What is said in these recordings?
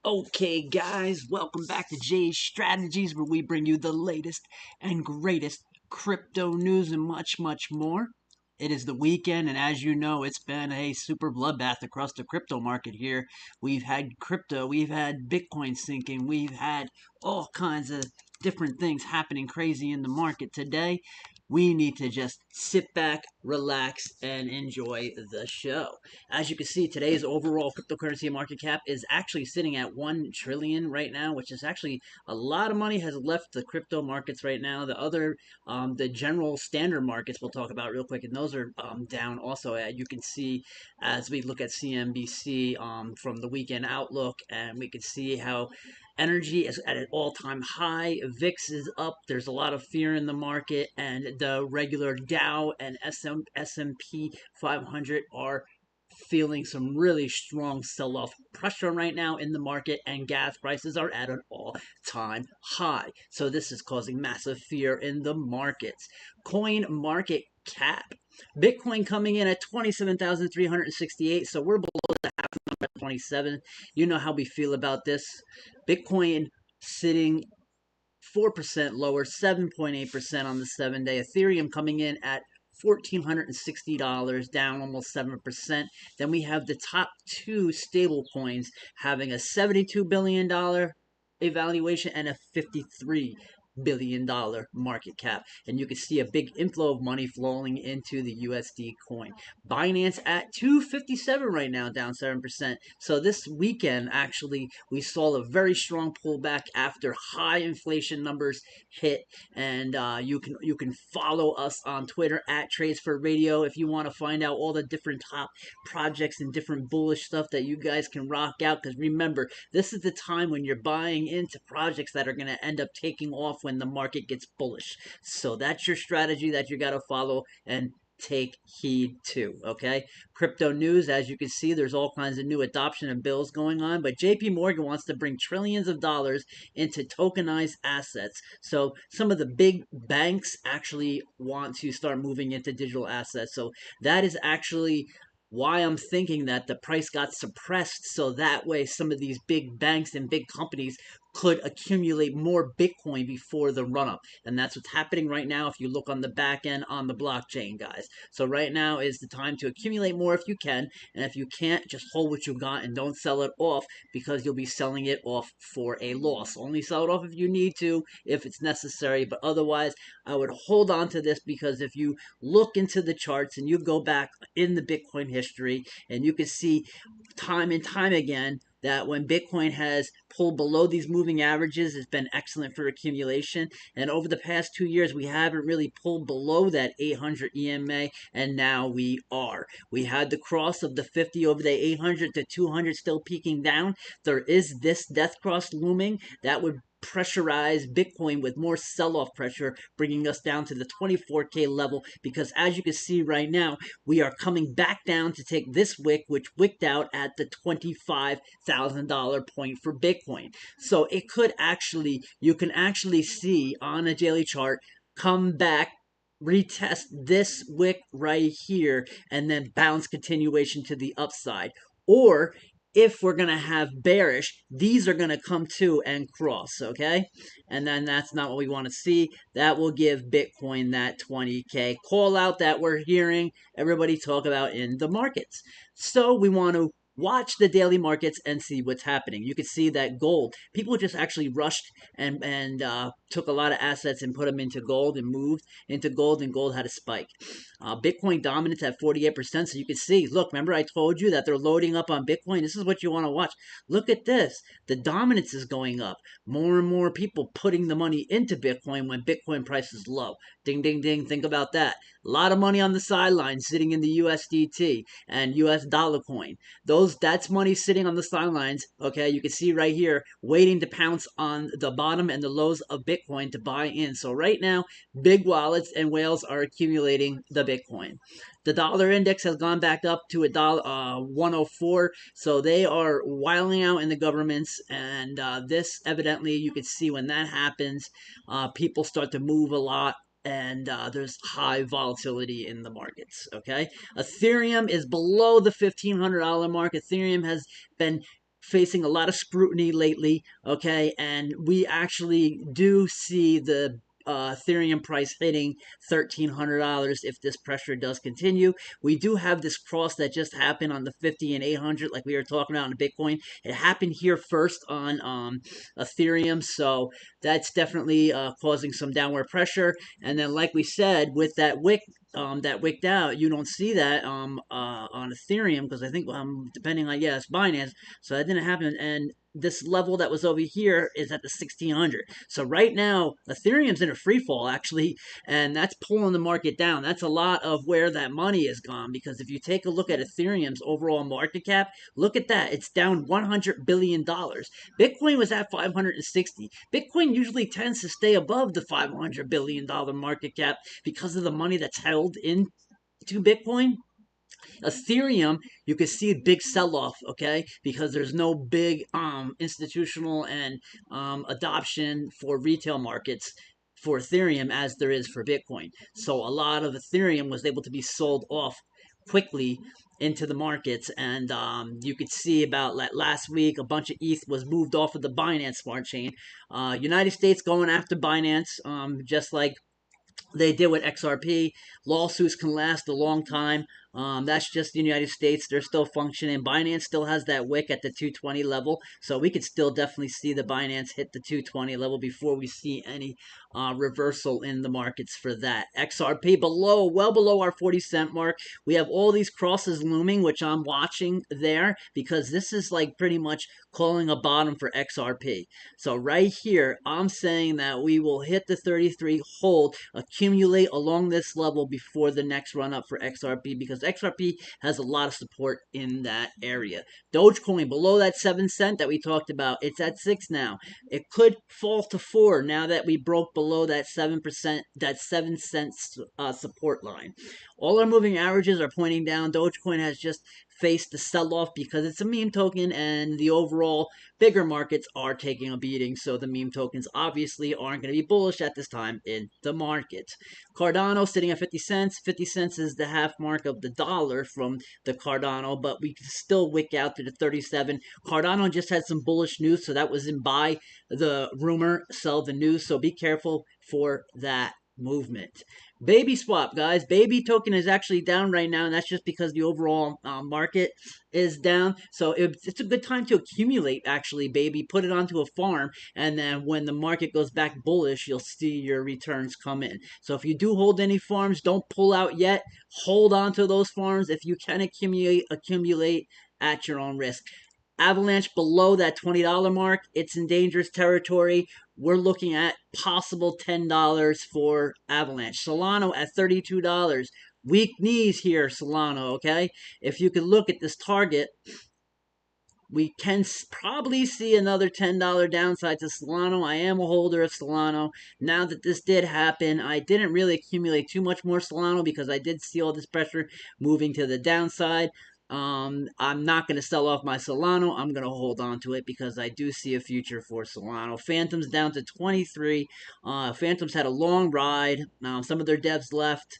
Okay, guys, welcome back to Jay's Strategies, where we bring you the latest and greatest crypto news and much, much more. It is the weekend, and as you know, it's been a super bloodbath across the crypto market here. We've had crypto, we've had Bitcoin sinking, we've had all kinds of different things happening crazy in the market today. We need to just sit back, relax, and enjoy the show. As you can see, today's overall cryptocurrency market cap is actually sitting at 1 trillion right now, which is actually a lot of money has left the crypto markets right now. The general standard markets we'll talk about real quick, and those are down also. You can see as we look at CNBC from the weekend outlook, and we can see how energy is at an all-time high. VIX is up. There's a lot of fear in the market, and the regular Dow and S&P 500 are feeling some really strong sell-off pressure right now in the market, and gas prices are at an all-time high. So this is causing massive fear in the markets. Coin market cap. Bitcoin coming in at 27,368, so we're below the half number at 27. You know how we feel about this. Bitcoin sitting 4% lower, 7.8% on the 7-day. Ethereum coming in at $1,460, down almost 7%. Then we have the top two stable coins having a $72 billion evaluation and a $53 billion market cap. And you can see a big inflow of money flowing into the USD coin. Binance at 257 right now, down 7%. So this weekend, actually, we saw a very strong pullback after high inflation numbers hit. And you can follow us on Twitter at Trades for Radio if you want to find out all the different top projects and different bullish stuff that you guys can rock out. Because remember, this is the time when you're buying into projects that are going to end up taking off when the market gets bullish. So that's your strategy that you got to follow and take heed to, okay? Crypto news, as you can see, there's all kinds of new adoption of bills going on, but JP Morgan wants to bring trillions of dollars into tokenized assets. So some of the big banks actually want to start moving into digital assets. So that is actually why I'm thinking that the price got suppressed, so that way some of these big banks and big companies could accumulate more Bitcoin before the run-up. And that's what's happening right now if you look on the back end on the blockchain, guys. So right now is the time to accumulate more if you can, and if you can't, just hold what you got and don't sell it off, because you'll be selling it off for a loss. Only sell it off if you need to, if it's necessary, but otherwise I would hold on to this, because if you look into the charts and you go back in the Bitcoin history, and you can see time and time again that when Bitcoin has pulled below these moving averages, it's been excellent for accumulation. And over the past 2 years, we haven't really pulled below that 800 EMA, and now we are. We had the cross of the 50 over the 800 to 200 still peaking down. There is this death cross looming that would pressurize Bitcoin with more sell-off pressure, bringing us down to the 24K level, because as you can see right now, we are coming back down to take this wick, which wicked out at the $25,000 point for Bitcoin. So it could actually, you can actually see on a daily chart, come back, retest this wick right here, and then bounce continuation to the upside. Or if we're going to have bearish, these are going to come to and cross, okay? And then that's not what we want to see. That will give Bitcoin that 20K call out that we're hearing everybody talk about in the markets. So we want to watch the daily markets and see what's happening. You can see that gold, people just actually rushed and took a lot of assets and put them into gold and moved into gold, and gold had a spike. Bitcoin dominance at 48%, so you can see, look, remember I told you that they're loading up on Bitcoin? This is what you want to watch. Look at this. The dominance is going up. More and more people putting the money into Bitcoin when Bitcoin price is low. Ding, ding, ding. Think about that. A lot of money on the sidelines sitting in the USDT and US dollar coin. That's money sitting on the sidelines, okay? You can see right here, waiting to pounce on the bottom and the lows of Bitcoin to buy in. So right now, big wallets and whales are accumulating the Bitcoin. The dollar index has gone back up to $104, so they are wiling out in the governments, and this evidently, you can see when that happens, people start to move a lot, and there's high volatility in the markets, okay? Ethereum is below the $1,500 mark. Ethereum has been facing a lot of scrutiny lately, okay, and we actually do see the Ethereum price hitting $1,300 if this pressure does continue. We do have this cross that just happened on the 50 and 800, like we were talking about in Bitcoin. It happened here first on Ethereum, so that's definitely causing some downward pressure. And then, like we said, with that wick that wicked out, you don't see that on Ethereum because I think depending on Binance, so that didn't happen. And this level that was over here is at the 1600. So right now, Ethereum's in a free fall actually, and that's pulling the market down. That's a lot of where that money is gone because if you take a look at Ethereum's overall market cap, look at that. It's down $100 billion. Bitcoin was at 560. Bitcoin usually tends to stay above the $500 billion market cap because of the money that's held into Bitcoin. Ethereum, you can see a big sell-off, okay, because there's no big institutional and adoption for retail markets for Ethereum as there is for Bitcoin. So a lot of Ethereum was able to be sold off quickly into the markets, and you could see about like last week a bunch of ETH was moved off of the Binance Smart Chain. United States going after Binance, just like they did with XRP. Lawsuits can last a long time. That's just the United States. They're still functioning. Binance still has that wick at the 220 level, so we could still definitely see the Binance hit the 220 level before we see any reversal in the markets for that. XRP well below our 40-cent mark. We have all these crosses looming, which I'm watching there because this is like pretty much calling a bottom for XRP. So right here, I'm saying that we will hit the 33, hold, accumulate along this level before the next run up for XRP because XRP has a lot of support in that area. Dogecoin below that 7 cent that we talked about, it's at 6 now. It could fall to 4 now that we broke below that 7%, that 7 cent support line. All our moving averages are pointing down. Dogecoin has just faced the sell-off because it's a meme token and the overall bigger markets are taking a beating, so the meme tokens obviously aren't going to be bullish at this time in the market. Cardano sitting at 50 cents. 50 cents is the half mark of the dollar from the Cardano, but we can still wick out to the 37. Cardano just had some bullish news, so that was in buy the rumor, sell the news, so be careful for that movement. Babyswap, guys. Baby token is actually down right now, and that's just because the overall market is down. So it's a good time to accumulate, actually, baby. Put it onto a farm, and then when the market goes back bullish, you'll see your returns come in. So if you do hold any farms, don't pull out yet. Hold on to those farms. If you can accumulate at your own risk. Avalanche below that $20 mark, it's in dangerous territory. We're looking at possible $10 for Avalanche. Solano at $32. Weak knees here, Solano, okay? If you can look at this target, we can probably see another $10 downside to Solano. I am a holder of Solano. Now that this did happen, I didn't really accumulate too much more Solano because I did see all this pressure moving to the downside. I'm not going to sell off my Solano. I'm going to hold on to it because I do see a future for Solano. Phantoms down to 23. Phantoms had a long ride. Some of their devs left.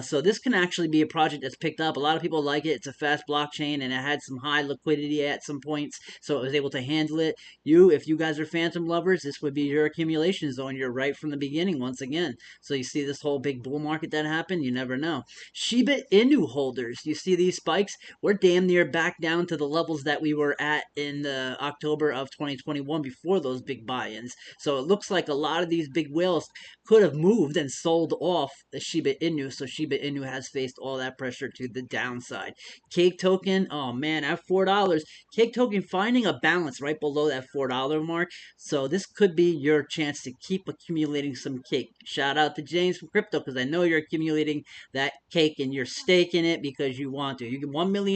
So this can actually be a project that's picked up. A lot of people like it. It's a fast blockchain and it had some high liquidity at some points, so it was able to handle it. If you guys are Phantom lovers, this would be your accumulation zone. You're right from the beginning once again. So you see this whole big bull market that happened? You never know. Shiba Inu holders. You see these spikes? We're damn near back down to the levels that we were at in the October of 2021 before those big buy-ins. So it looks like a lot of these big whales could have moved and sold off the Shiba Inu. So Shiba Inu has faced all that pressure to the downside. Cake token, oh man, at $4. Cake token finding a balance right below that $4 mark. So this could be your chance to keep accumulating some cake. Shout out to James from Crypto because I know you're accumulating that cake and you're staking it because you want to. You get $1 million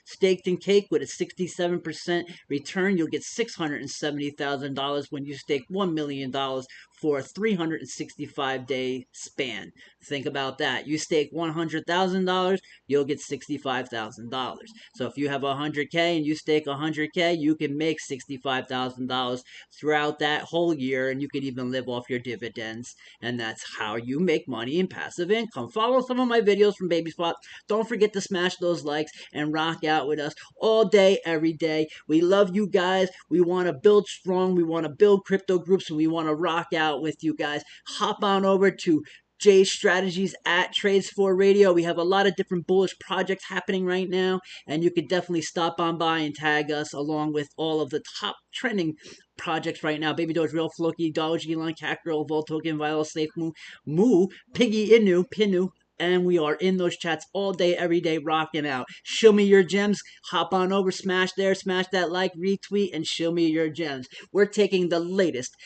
staked in cake with a 67% return. You'll get $670,000 when you stake $1 million for a 365-day span. Think about that. You stake $100,000, you'll get $65,000. So if you have 100K and you stake 100K, you can make $65,000 throughout that whole year, and you can even live off your dividends. And that's how you make money in passive income. Follow some of my videos from Babyswap. Don't forget to smash those likes and rock out with us all day, every day. We love you guys. We want to build strong. We want to build crypto groups, and we want to rock out with you guys. Hop on over to Jay's Strategies at Trades4 Radio. We have a lot of different bullish projects happening right now, and you could definitely stop on by and tag us along with all of the top trending projects right now. Baby Doge, Real Floki, DOGE, Elon, Cackerel, Volt Token, Viola, Safe Moo, Piggy, Inu, Pinu, and we are in those chats all day, every day, rocking out. Show me your gems. Hop on over, smash there, smash that like, retweet, and show me your gems. We're taking the latest